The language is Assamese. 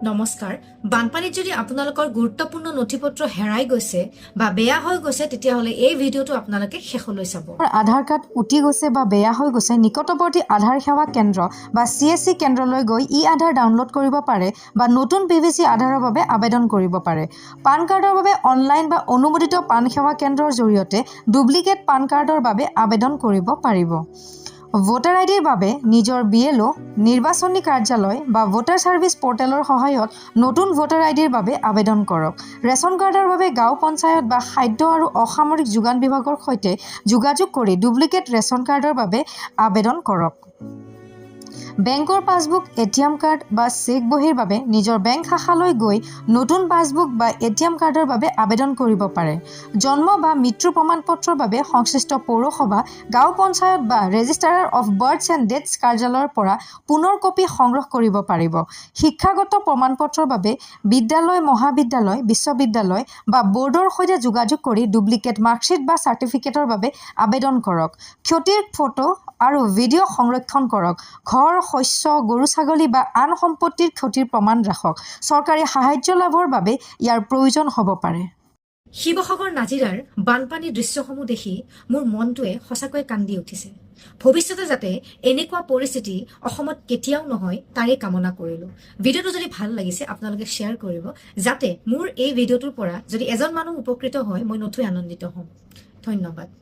নমস্কাৰ বানপানীত যদি আপোনালোকৰ গুৰুত্বপূৰ্ণ নথিপত্ৰ হেৰাই গৈছে বা বেয়া হৈ গৈছে তেতিয়াহ'লে এই ভিডিঅ'টো আপোনালোকে শেষলৈ চাব। আধাৰ কাৰ্ড উটি গৈছে বা বেয়া হৈ গৈছে নিকটৱৰ্তী আধাৰ সেৱা কেন্দ্ৰ বা CSC কেন্দ্ৰলৈ গৈ আধাৰ ডাউনলোড কৰিব পাৰে বা নতুন PVC আধাৰৰ বাবে আবেদন কৰিব পাৰে। পান কাৰ্ডৰ বাবে অনলাইন বা অনুমোদিত পান সেৱা কেন্দ্ৰৰ জৰিয়তে ডুপ্লিকেট পান কাৰ্ডৰ বাবে আবেদন কৰিব পাৰিব। ভোটাৰ আইডিৰ বাবে নিজৰ BLO নিৰ্বাচনী কাৰ্যালয় বা ভোটাৰ সাৰ্ভিস পোৰ্টেলৰ সহায়ত নতুন ভোটাৰ আইডিৰ বাবে আবেদন কৰক। ৰেচন কাৰ্ডৰ বাবে গাঁও পঞ্চায়ত বা খাদ্য আৰু অসামৰিক যোগান বিভাগৰ সৈতে যোগাযোগ কৰি ডুপ্লিকেট ৰেচন কাৰ্ডৰ বাবে আবেদন কৰক। বেংকৰ পাছবুক ATM কাৰ্ড বা চেক বহীৰ বাবে নিজৰ বেংক শাখালৈ গৈ নতুন পাছবুক বা ATM কাৰ্ডৰ বাবে আবেদন কৰিব পাৰে। জন্ম বা মৃত্যু প্ৰমাণপত্ৰৰ বাবে সংশ্লিষ্ট পৌৰসভা গাঁও পঞ্চায়ত বা ৰেজিষ্ট্ৰাৰ অফ বাৰ্থছ এণ্ড ডেথছ কাৰ্যালয়ৰ পৰা পুনৰ কপি সংগ্ৰহ কৰিব পাৰিব। শিক্ষাগত প্ৰমাণপত্ৰৰ বাবে বিদ্যালয় মহাবিদ্যালয় বিশ্ববিদ্যালয় বা বোৰ্ডৰ সৈতে যোগাযোগ কৰি ডুপ্লিকেট মাৰ্কশ্বিট বা চাৰ্টিফিকেটৰ বাবে আবেদন কৰক। ক্ষতিৰ ফটো আৰু ভিডিঅ' সংৰক্ষণ কৰক। ঘৰ শস্য গৰু ছাগলী বা আন সম্পত্তিৰ ক্ষতিৰ প্ৰমাণ ৰাখক। চৰকাৰী সাহায্য লাভৰ বাবে ইয়াৰ প্ৰয়োজন হ'ব পাৰে। শিৱসাগৰ নাজিৰাৰ বানপানীৰ দৃশ্যসমূহ দেখি মোৰ মনটোৱে সঁচাকৈ কান্দি উঠিছে। ভৱিষ্যতে যাতে এনেকুৱা পৰিস্থিতি অসমত কেতিয়াও নহয় তাৰে কামনা কৰিলোঁ। ভিডিঅ'টো যদি ভাল লাগিছে আপোনালোকে শ্বেয়াৰ কৰিব যাতে মোৰ এই ভিডিঅ'টোৰ পৰা যদি এজন মানুহ উপকৃত হয় মই নথৈ আনন্দিত হ'ম। ধন্যবাদ।